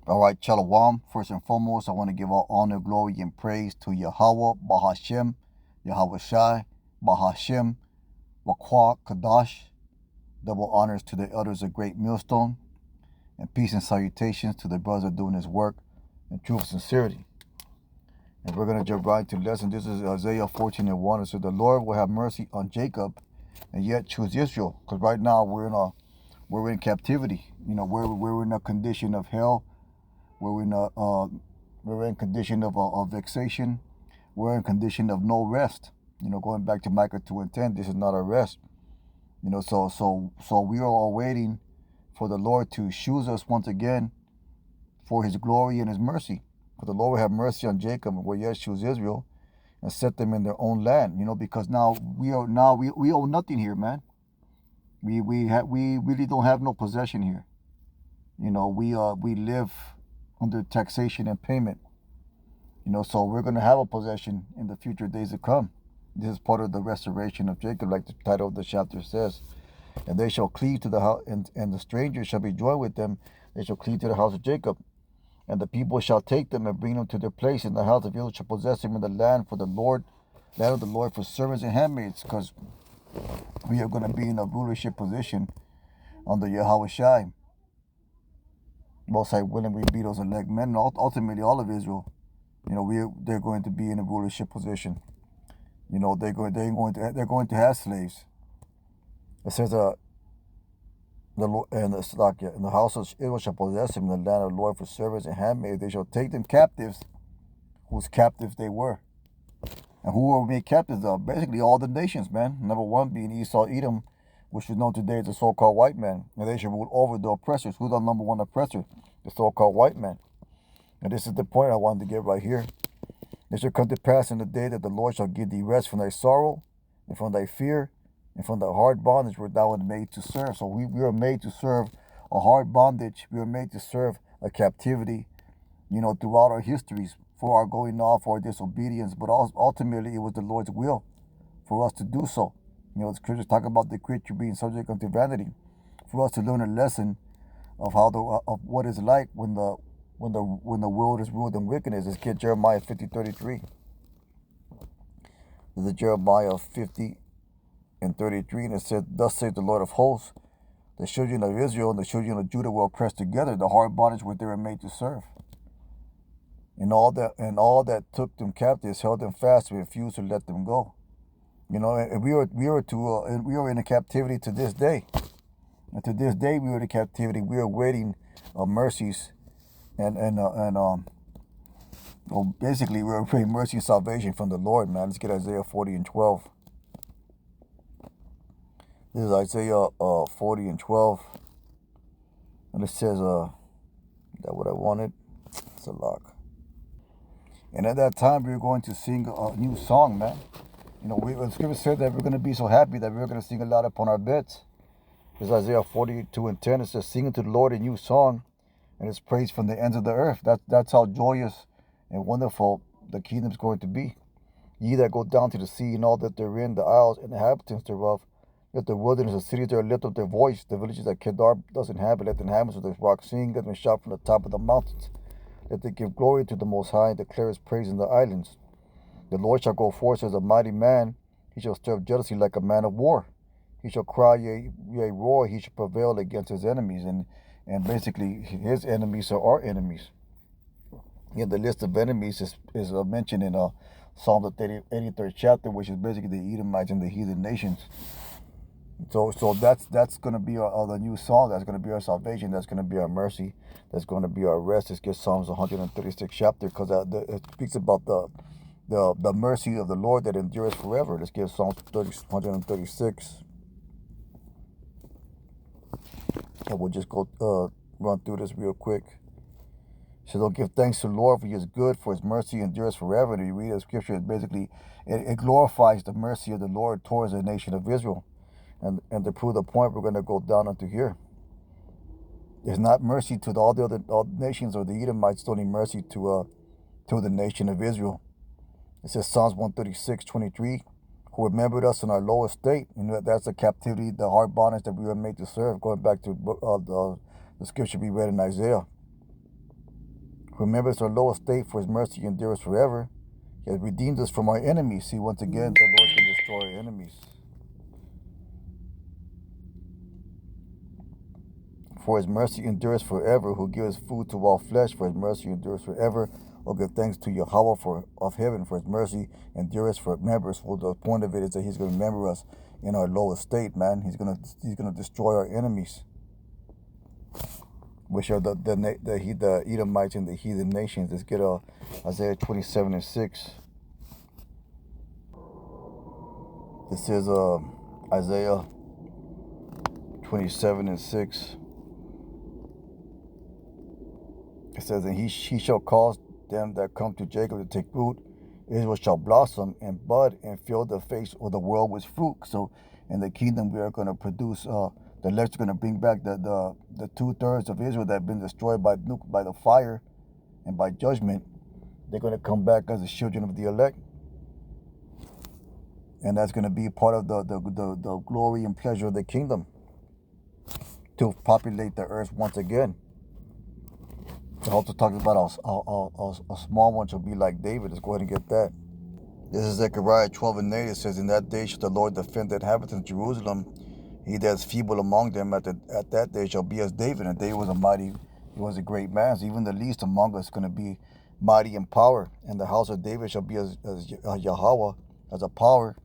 All right, Shalom. First and foremost, I want to give all honor, glory, and praise to Yahweh, Bahashem, Yahweh Shai, Bahashem, Wakwa, Kadash. Double honors to the elders of Great Millstone, and peace and salutations to the brothers doing this work in truth and sincerity. And we're going to jump right into the lesson. This is Isaiah 14 and 1. It says, the Lord will have mercy on Jacob and yet choose Israel. Because right now we're in captivity. We're in a condition of hell. We're in condition of vexation. We're in condition of no rest. Going back to Micah 2 and 10, this is not a rest. So we are all waiting for the Lord to choose us once again for His glory and His mercy. For the Lord will have mercy on Jacob and will yet choose Israel and set them in their own land. Because now we owe nothing here, man. We really don't have no possession here. We live under taxation and payment. So we're going to have a possession in the future days to come. This is part of the restoration of Jacob, like the title of the chapter says. And they shall cleave to the house, and the strangers shall be joined with them. They shall cleave to the house of Jacob. And the people shall take them and bring them to their place. And the house of Israel shall possess them in the land for the Lord, land of the Lord for servants and handmaids. Because we are going to be in a rulership position under Yahweh Shai. Most High willing, we be those elect men, and ultimately all of Israel. They're going to be in a rulership position. They're going to have slaves. It says, the Lord and the house of Israel shall possess them in the land of the Lord for servants and handmaids. They shall take them captives, whose captives they were. And who were made captives of? Basically all the nations, man. Number one being Esau, Edom, which is known today as the so-called white man. And they shall rule over the oppressors. Who's the number one oppressor? The so-called white man. And this is the point I wanted to get right here. It shall come to pass in the day that the Lord shall give thee rest from thy sorrow, and from thy fear, and from the hard bondage where thou art made to serve. So we are made to serve a hard bondage. We are made to serve a captivity, throughout our histories for our going off, for our disobedience. But ultimately, it was the Lord's will for us to do so. The scriptures talk about the creature being subject unto vanity, for us to learn a lesson of of what it's like when the world is ruled in wickedness. Let's get Jeremiah 50:33. This is Jeremiah 50 and 33, and it says, thus says the Lord of hosts, the children of Israel and the children of Judah will press together the hard bondage where they were made to serve. And all that took them captives held them fast and refused to let them go. And we are in a captivity to this day. And to this day we are in captivity. We are waiting mercies basically we're praying mercy and salvation from the Lord, man. Let's get Isaiah 40 and 12. This is Isaiah 40 and 12. And it says, is that what I wanted? It's a lock. And at that time, we were going to sing a new song, man. The scripture said that we're going to be so happy that we're going to sing a lot upon our beds. This is Isaiah 42 and 10. It says, sing unto the Lord a new song, and His praise from the ends of the earth. That's how joyous and wonderful the kingdom's going to be. Ye that go down to the sea and all that therein, the isles and the inhabitants thereof, let the wilderness and cities there lift up their voice. The villages that Kedar does inhabit, let the inhabitants of the rock sing. Let them shout from the top of the mountains. Let them give glory to the Most High and declare His praise in the islands. The Lord shall go forth as a mighty man. He shall stir up jealousy like a man of war. He shall cry, yea, roar. He shall prevail against his enemies. And basically, his enemies are our enemies. Yeah, the list of enemies is mentioned in Psalm the 83rd chapter, which is basically the Edomites and the heathen nations. So that's going to be the new song. That's going to be our salvation. That's going to be our mercy. That's going to be our rest. Let's get Psalms 136 chapter, because it speaks about the mercy of the Lord that endures forever. Let's get Psalms 136. And we'll just go run through this real quick. So they'll give thanks to the Lord, for He is good, for His mercy endures forever. And you read the scripture, it glorifies the mercy of the Lord towards the nation of Israel. And to prove the point, we're going to go down into here. There's not mercy to all the nations, or the Edomites don't need mercy to the nation of Israel. It says Psalms 136:23, who remembered us in our low estate. That's the captivity, the hard bondage that we were made to serve, going back to the scripture we read in Isaiah. Remember our low estate, for his mercy endures forever. He has redeemed us from our enemies. See, once again, the Lord's going to destroy our enemies. For his mercy endures forever, who gives food to all flesh. For his mercy endures forever. Oh, give thanks to Yahweh of heaven, for his mercy endures forever. So the point of it is that he's going to remember us in our low estate, man. He's gonna destroy our enemies, which are the Edomites and the heathen nations. Let's get Isaiah 27:6. This is Isaiah 27:6. It says, and he shall cause them that come to Jacob to take root. Israel shall blossom and bud and fill the face of the world with fruit. So in the kingdom, we are going to produce, the elect's going to bring back the 2/3 of Israel that have been destroyed by the fire and by judgment. They're going to come back as the children of the elect. And that's going to be part of the glory and pleasure of the kingdom, to populate the earth once again. It also talks about a small one shall be like David. Let's go ahead and get that. This is Zechariah 12:8. It says, in that day shall the Lord defend the inhabitants of Jerusalem. He that is feeble among them at that day shall be as David. And David was he was a great man. So even the least among us is going to be mighty in power. And the house of David shall be as Yahweh, as a power,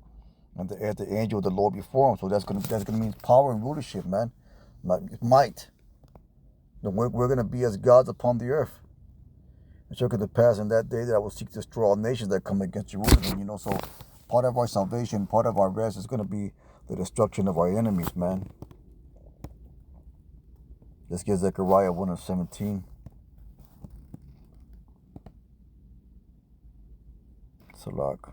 and the angel of the Lord before him. So that's gonna mean power and rulership, man. Might. We're going to be as gods upon the earth. It shall come to pass in that day that I will seek to destroy all nations that come against Jerusalem. So part of our salvation, part of our rest is going to be the destruction of our enemies, man. Let's get Zechariah 1:17. Salak.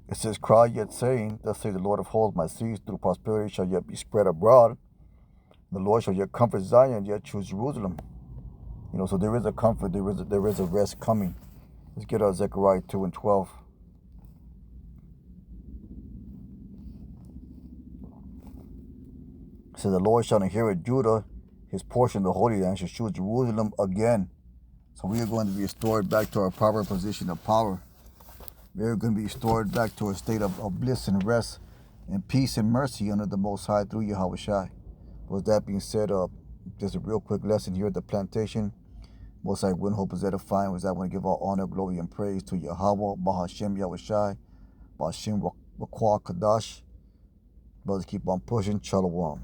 It says, cry yet saying, thus says the Lord of hosts, my seeds through prosperity shall yet be spread abroad. The Lord shall yet comfort Zion, yet choose Jerusalem. So there is a comfort, there is a rest coming. Let's get Zechariah 2:12. It says, the Lord shall inherit Judah, his portion, the Holy Land, shall choose Jerusalem again. So we are going to be restored back to our proper position of power. We are going to be restored back to a state of bliss and rest and peace and mercy under the Most High through Yahweh Shai. With that being said, just a real quick lesson here at the plantation. Most High Win Hope is edifying. Was I want to give all honor, glory, and praise to Yahweh, Bahashem Yahweh Shai, Bahashem Rakwa Kadash. Brothers, keep on pushing. Shalom.